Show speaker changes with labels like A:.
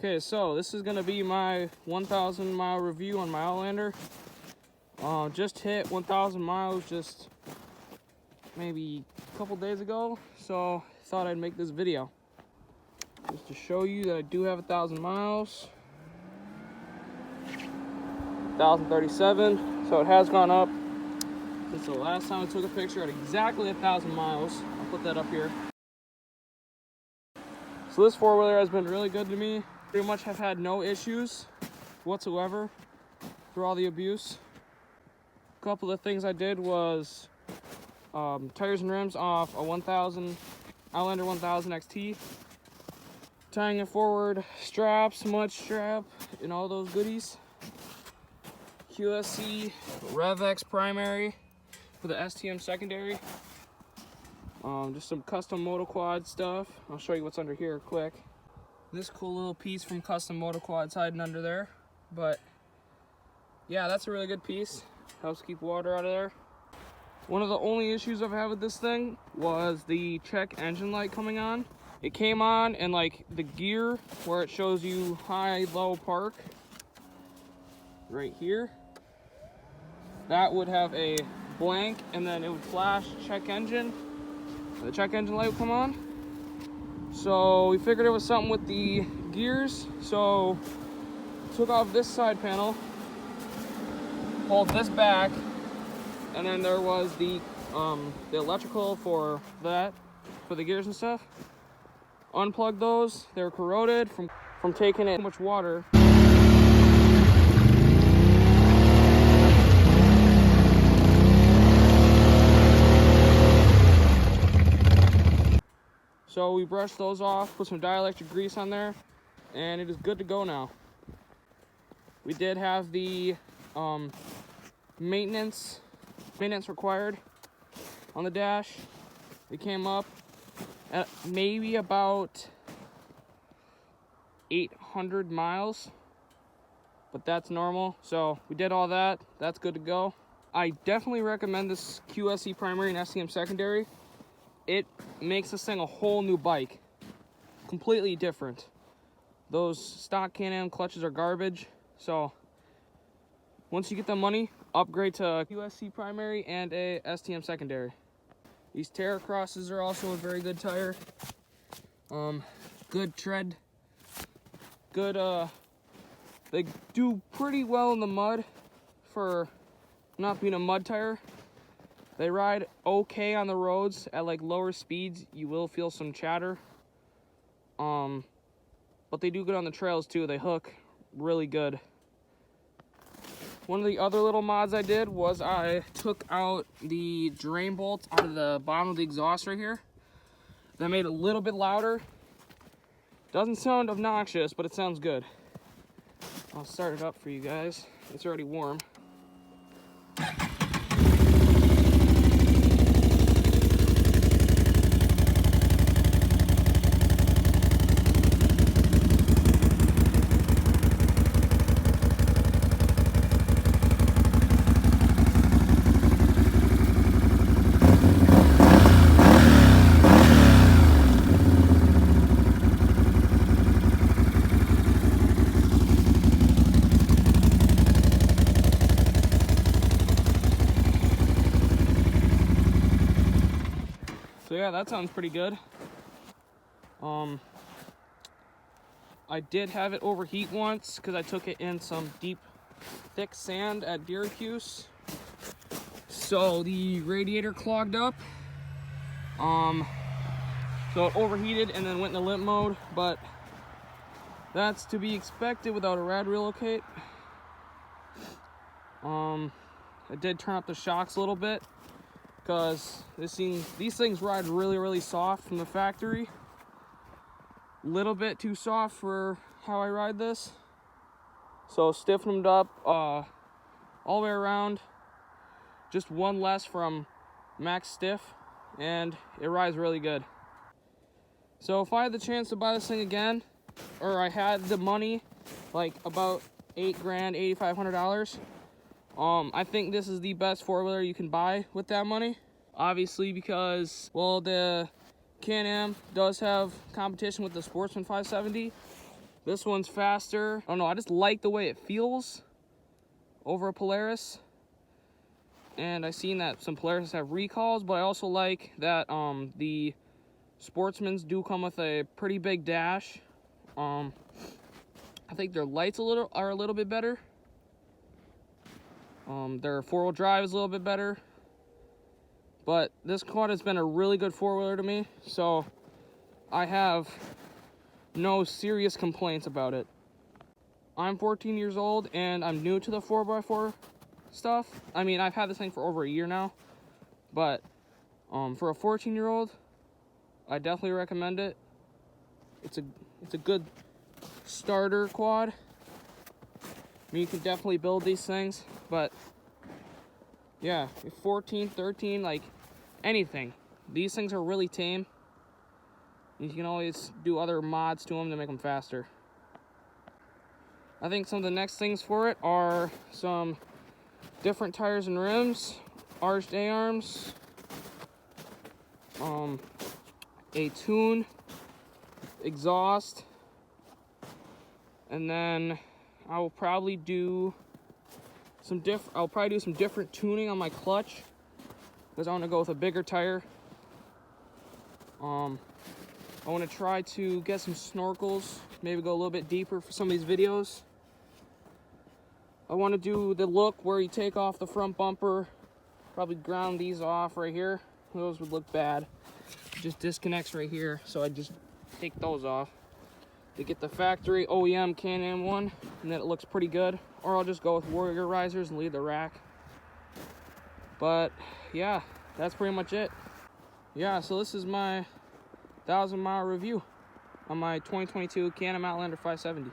A: Okay, so this is gonna be my 1,000 mile review on my Outlander. Just hit 1,000 miles just maybe a couple days ago, so thought I'd make this video just to show you that I do have 1,000 miles. 1,037, so it has gone up since the last time I took a picture at exactly 1,000 miles. I'll put that up here. So this four-wheeler has been really good to me. Pretty much have had no issues whatsoever through all the abuse. A couple of things I did was tires and rims off a 1000 Outlander 1000 XT, tying it forward, straps, mud strap, and all those goodies. QSC RevX primary for the STM secondary. Just some custom motoquad stuff. I'll show you what's under here quick. This cool little piece from Custom Motoquad's hiding under there, but yeah, that's a really good piece. Helps keep water out of there. One of the only issues I've had with this thing was the check engine light coming on. It came on and like the gear where it shows you high, low, park, right here, that would have a blank and then it would flash check engine. The check engine light would come on. So we figured it was something with the gears, so took off this side panel, pulled this back, and then there was the electrical for that, for the gears and stuff. Unplugged those. They were corroded from taking in too much water. So we brushed those off, put some dielectric grease on there, and it is good to go now. We did have the maintenance required on the dash. We came up at maybe about 800 miles, but that's normal. So we did all that. That's good to go. I definitely recommend this QSC primary and STM secondary. It makes this thing a whole new bike, completely different. Those stock Can-Am clutches are garbage, so once you get the money, upgrade to a QSC primary and a STM secondary. These Terra Crosses are also a very good tire. Good tread, good, they do pretty well in the mud for not being a mud tire. They ride okay on the roads. At like lower speeds, you will feel some chatter. But they do good on the trails too. They hook really good. One of the other little mods I did was I took out the drain bolts out of the bottom of the exhaust right here. That made it a little bit louder. Doesn't sound obnoxious, but it sounds good. I'll start it up for you guys. It's already warm. So yeah, that sounds pretty good. I did have it overheat once because I took it in some deep, thick sand at Syracuse. So the radiator clogged up. So it overheated and then went into limp mode, but that's to be expected without a rad relocate. I did turn up the shocks a little bit, because these things ride really soft from the factory. Little bit too soft for how I ride this. So stiffened them up all the way around. Just one less from max stiff, and it rides really good. So if I had the chance to buy this thing again, or I had the money, like about $8 grand, $8,500, I think this is the best four-wheeler you can buy with that money. Obviously because, well, the Can-Am does have competition with the Sportsman 570, This one's faster. I don't know, I just like the way it feels over a Polaris. And I've seen that some Polaris have recalls, but I also like that the Sportsmans do come with a pretty big dash. I think their lights are a little bit better. Their four-wheel drive is a little bit better. But this quad has been a really good four-wheeler to me, so I have no serious complaints about it. I'm 14 years old and I'm new to the 4x4 stuff. I mean, I've had this thing for over a year now, but for a 14-year-old, I definitely recommend it. It's a good starter quad. I mean, you can definitely build these things, but yeah, 14, 13, like anything. These things are really tame. You can always do other mods to them to make them faster. I think some of the next things for it are some different tires and rims, arched A-arms, a tune, exhaust, and then I will probably do some different tuning on my clutch because I want to go with a bigger tire. I want to try to get some snorkels, maybe go a little bit deeper for some of these videos. I want to do the look where you take off the front bumper, probably ground these off right here. Those would look bad. It just disconnects right here, so I just take those off to get the factory OEM Can-Am one, and then it looks pretty good. Or I'll just go with Warrior risers and leave the rack. But yeah, that's pretty much it. Yeah, so this is my 1,000-mile review on my 2022 Can-Am Outlander 570.